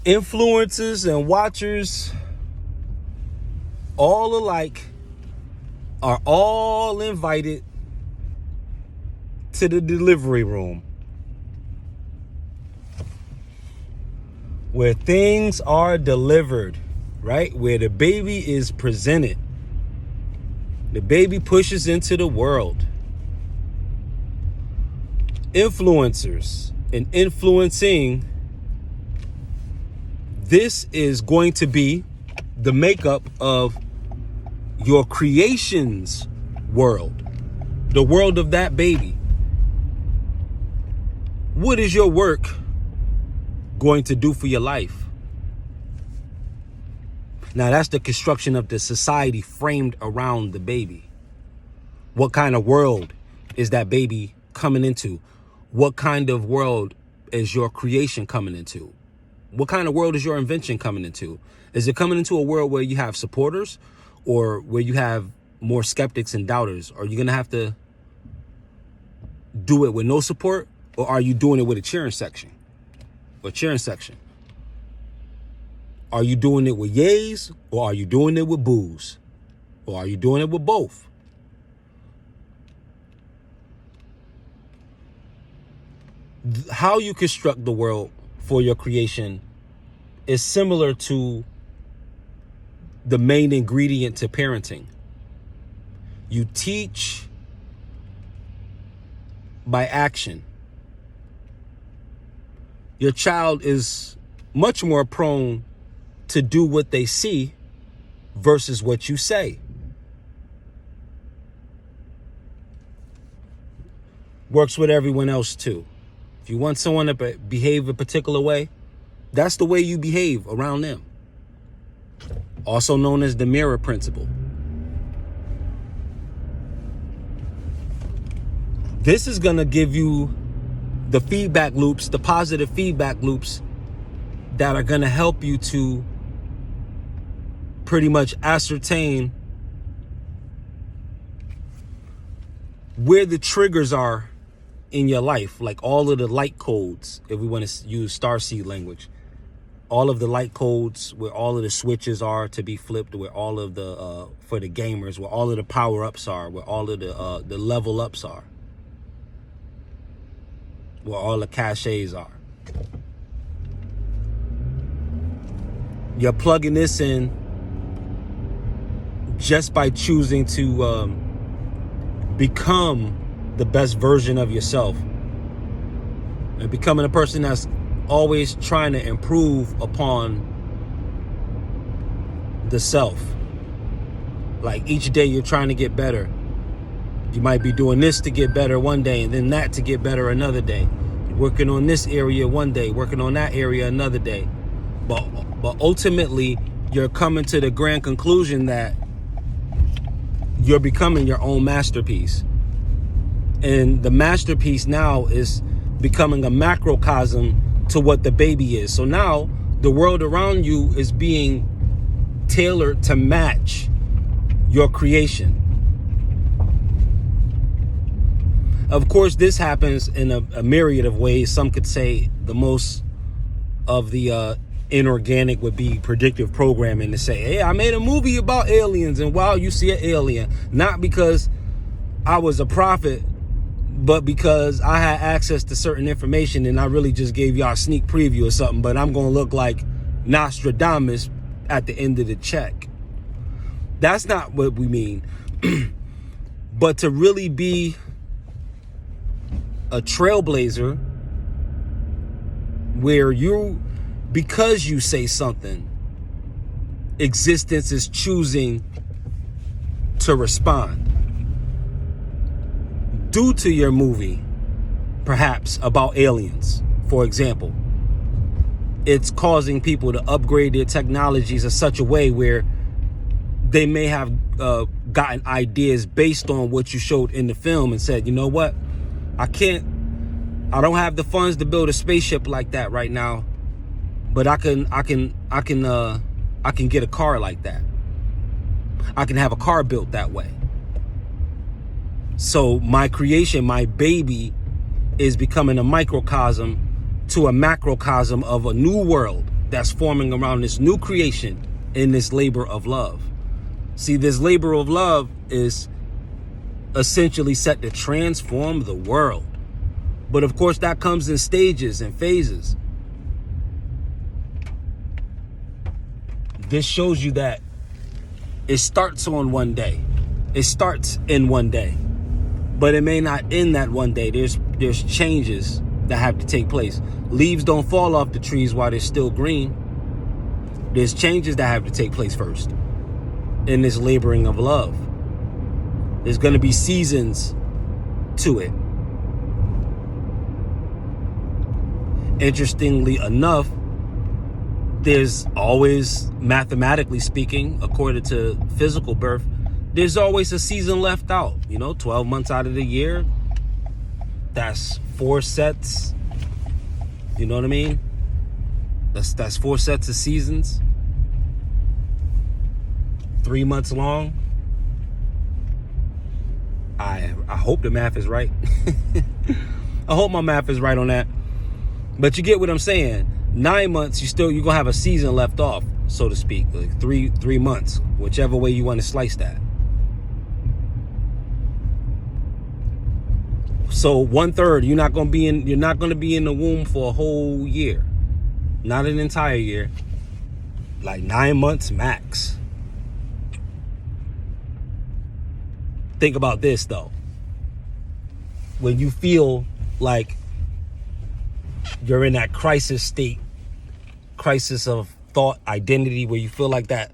Influencers and watchers, all alike, are all invited to the delivery room where things are delivered, right? Where the baby is presented. The baby pushes into the world. Influencers and influencing, this is going to be the makeup of your creation's world, the world of that baby. What is your work going to do for your life? Now, that's the construction of the society framed around the baby. What kind of world is that baby coming into? What kind of world is your creation coming into? What kind of world is your invention coming into? Is it coming into a world where you have supporters or where you have more skeptics and doubters? Are you going to have to do it with no support, or are you doing it with a cheering section? Are you doing it with yays, or are you doing it with boos? Or are you doing it with both? How you construct the world for your creation is similar to the main ingredient to parenting. You teach by action. Your child is much more prone to do what they see versus what you say. Works with everyone else too. If you want someone to behave a particular way, that's the way you behave around them. Also known as the mirror principle. This is going to give you the feedback loops, the positive feedback loops that are going to help you to pretty much ascertain where the triggers are in your life, like all of the light codes, if we want to use starseed language, all of the light codes, where all of the switches are to be flipped, where all of the for the gamers, where all of the power ups are, where all of the level ups are, where all the caches are. You're plugging this in just by choosing to become the best version of yourself, and becoming a person that's always trying to improve upon the self. Like each day you're trying to get better. You might be doing this to get better one day, and then that to get better another day. You're working on this area one day, working on that area another day. But ultimately, you're coming to the grand conclusion that you're becoming your own masterpiece. And the masterpiece now is becoming a macrocosm to what the baby is. So now the world around you is being tailored to match your creation. Of course, this happens in a myriad of ways. Some could say the most of the inorganic would be predictive programming, to say, hey, I made a movie about aliens, and wow, you see an alien. Not because I was a prophet, but because I had access to certain information, and I really just gave y'all a sneak preview or something, but I'm going to look like Nostradamus at the end of the check. That's not what we mean. But to really be a trailblazer where because you say something, existence is choosing to respond. Due to your movie, perhaps about aliens, for example, it's causing people to upgrade their technologies in such a way where they may have gotten ideas based on what you showed in the film and said, you know what, I don't have the funds to build a spaceship like that right now, but I can get a car like that. I can have a car built that way. So my creation, my baby, is becoming a microcosm to a macrocosm of a new world that's forming around this new creation in this labor of love. See, this labor of love is essentially set to transform the world. But of course, that comes in stages and phases. This shows you that it starts on one day. It starts in one day. But it may not end that one day. There's changes that have to take place. Leaves don't fall off the trees while they're still green. There's changes that have to take place first in this laboring of love. There's going to be seasons to it. Interestingly enough, there's always, mathematically speaking, according to physical birth, there's always a season left out. 12 months out of the year. That's 4 sets. You know what I mean? That's 4 sets of seasons. 3 months long. I hope the math is right. I hope my math is right on that. But you get what I'm saying. 9 months, you're gonna have a season left off, so to speak. Like three months, whichever way you want to slice that. So 1/3, you're not gonna be in the womb for a whole year. Not an entire year. Like 9 months max. Think about this though. When you feel like you're in that crisis state, crisis of thought, identity, where you feel like that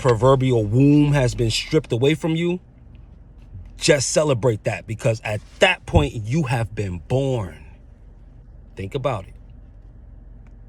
proverbial womb has been stripped away from you, just celebrate that, because at that point you have been born. Think about it.